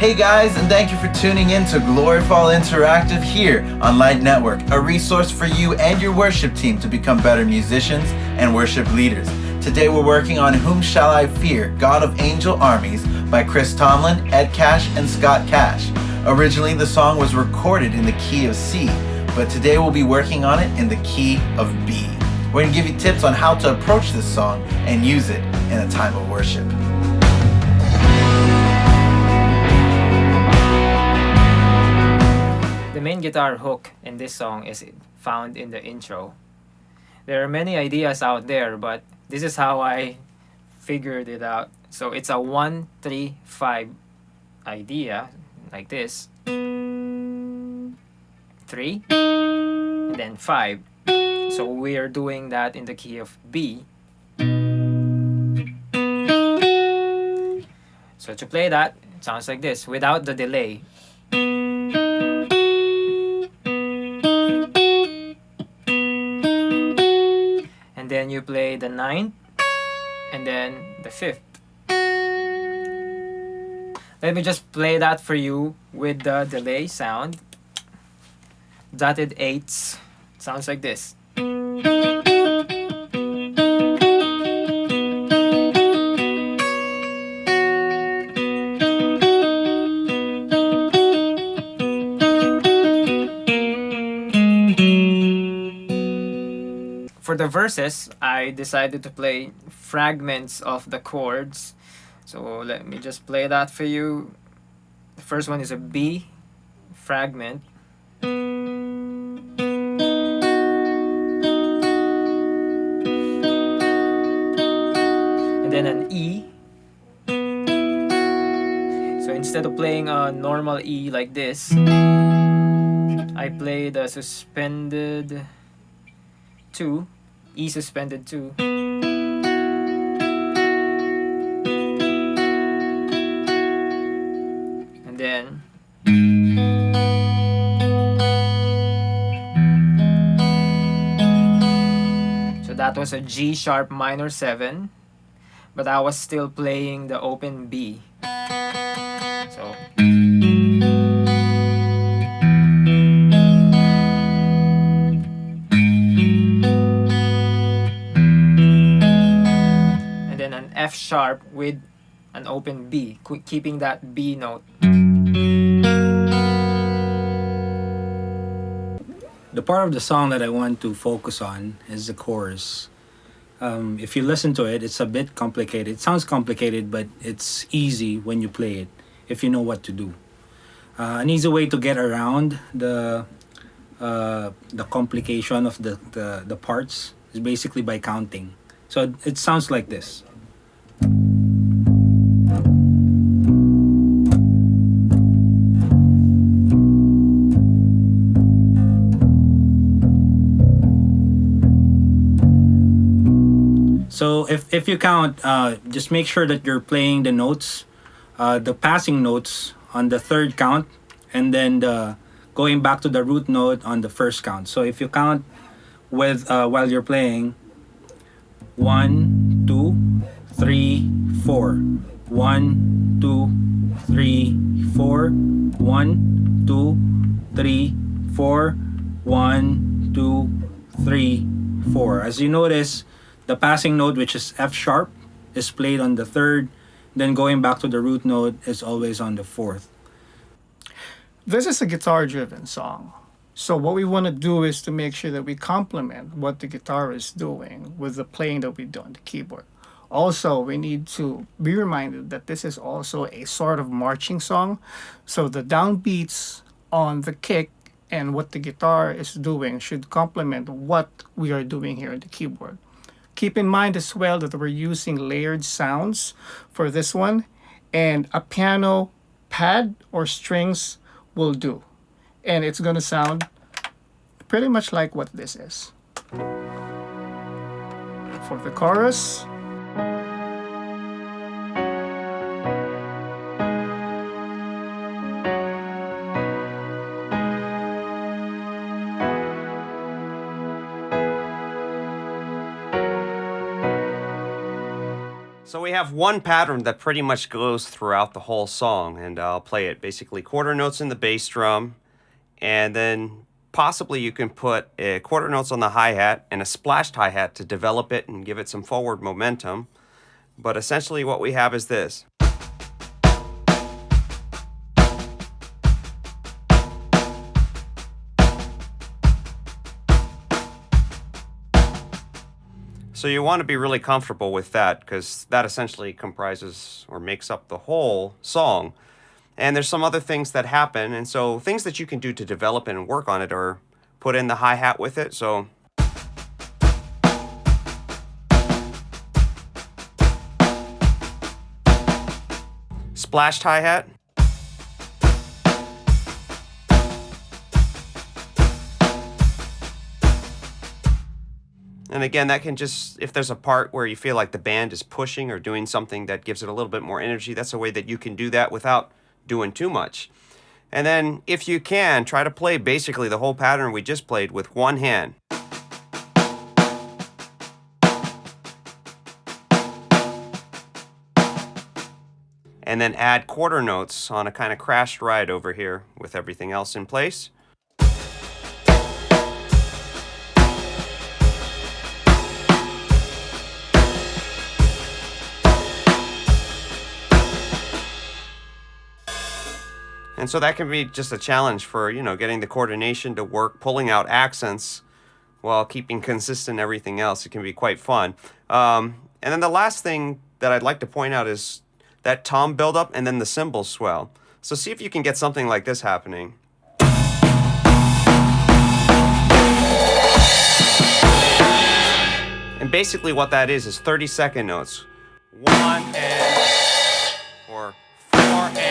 Hey guys, and thank you for tuning in to Gloryfall Interactive here on Light Network, a resource for you and your worship team to become better musicians and worship leaders. Today we're working on Whom Shall I Fear, God of Angel Armies by Chris Tomlin, Ed Cash, and Scott Cash. Originally the song was recorded in the key of C, but today we'll be working on it in the key of B. We're going to give you tips on how to approach this song and use it in a time of worship. The main guitar hook in this song is found in the intro. There are many ideas out there, but this is how I figured it out. So it's a 1-3-5 idea, like this. 3, and then 5. So we are doing that in the key of B. So to play that, it sounds like this, without the delay. And then you play the 9th, and then the 5th. Let me just play that for you with the delay sound. Dotted 8s. Sounds like this. For the verses, I decided to play fragments of the chords. So let me just play that for you. The first one is a B fragment. And then an E. So instead of playing a normal E like this, I play the suspended 2, E suspended 2. And then so that was a G sharp minor 7, but I was still playing the open B. So an F sharp with an open B, keeping that B note. The part of the song that I want to focus on is the chorus. If you listen to it, it's a bit complicated. It sounds complicated, but it's easy when you play it, if you know what to do. An easy way to get around the complication of the parts is basically by counting. So it sounds like this. So if you count, just make sure that you're playing the notes, the passing notes on the third count, and then going back to the root note on the first count. So if you count with while you're playing 1, 2, 3, 4, 1, 2, 3, 4, 1, 2, 3, 4, 1, 2, 3, 4. As you notice, the passing note, which is F sharp, is played on the third. Then going back to the root note is always on the fourth. This is a guitar-driven song. So what we want to do is to make sure that we complement what the guitar is doing with the playing that we do on the keyboard. Also, we need to be reminded that this is also a sort of marching song. So the downbeats on the kick and what the guitar is doing should complement what we are doing here on the keyboard. Keep in mind as well that we're using layered sounds for this one, and a piano pad or strings will do. And it's going to sound pretty much like what this is. For the chorus, So we have one pattern that pretty much goes throughout the whole song, and I'll play it. Basically, quarter notes in the bass drum, and then possibly you can put quarter notes on the hi-hat and a splashed hi-hat to develop it and give it some forward momentum. But essentially what we have is this. So you want to be really comfortable with that, because that essentially comprises or makes up the whole song. And there's some other things that happen, and so things that you can do to develop it and work on it are put in the hi-hat with it. So splashed hi-hat. And again, that can just, if there's a part where you feel like the band is pushing or doing something that gives it a little bit more energy, that's a way that you can do that without doing too much. And then, if you can, try to play basically the whole pattern we just played with one hand. And then add quarter notes on a kind of crashed ride over here with everything else in place. And so that can be just a challenge for, getting the coordination to work, pulling out accents while keeping consistent everything else. It can be quite fun. And then the last thing that I'd like to point out is that tom buildup and then the cymbal swell. So see if you can get something like this happening. And basically what that is 30-second notes. 1 and, or 4 and 1.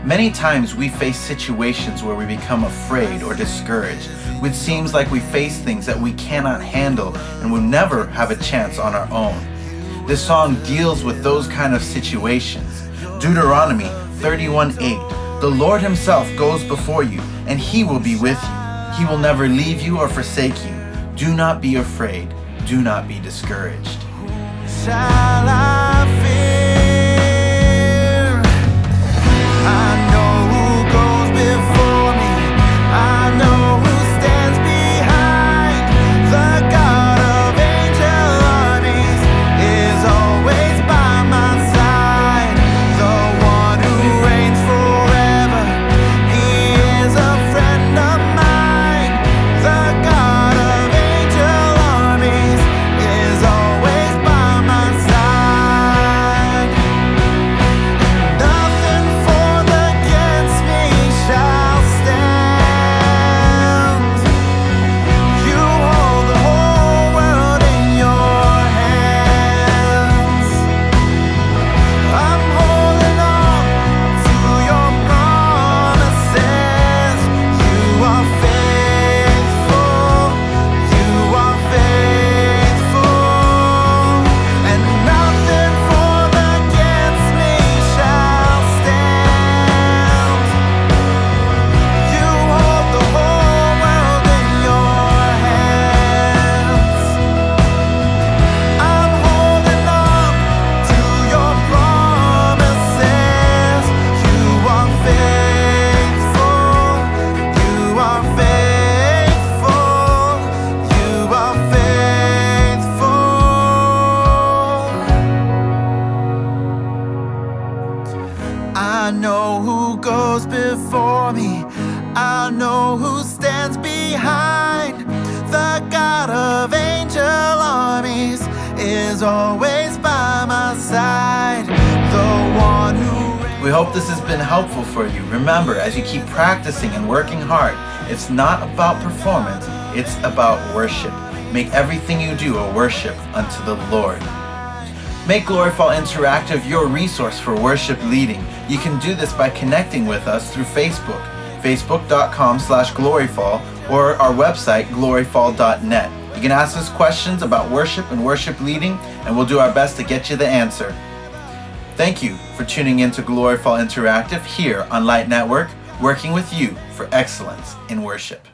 Many times we face situations where we become afraid or discouraged, which seems like we face things that we cannot handle and will never have a chance on our own. This song deals with those kind of situations. Deuteronomy 31:8. The Lord himself goes before you, and he will be with you. He will never leave you or forsake you. Do not be afraid. Do not be discouraged. Shall I fear? I know who goes before me. I know who stands behind. The God of angel armies is always by my side. The one who reigns forever. He is a friend of mine. The God of angel armies is always by my side. Nothing formed against me shall stand. You hold the whole world in your hands. I'm holding on to your promises. You are faithful. You are faithful. And nothing formed against me shall stand. You hold the whole world in your hands. I'm holding on to your promises. You are faithful. You are faithful. You are faithful. I know who goes before me. I know who stands behind. The God of angel armies is always by my side. The one who We hope this has been helpful for you. Remember, as you keep practicing and working hard, it's not about performance, it's about worship. Make everything you do a worship unto the Lord. Make Gloryfall Interactive your resource for worship leading. You can do this by connecting with us through Facebook, facebook.com/gloryfall, or our website, gloryfall.net. You can ask us questions about worship and worship leading, and we'll do our best to get you the answer. Thank you for tuning in to Gloryfall Interactive here on Light Network, working with you for excellence in worship.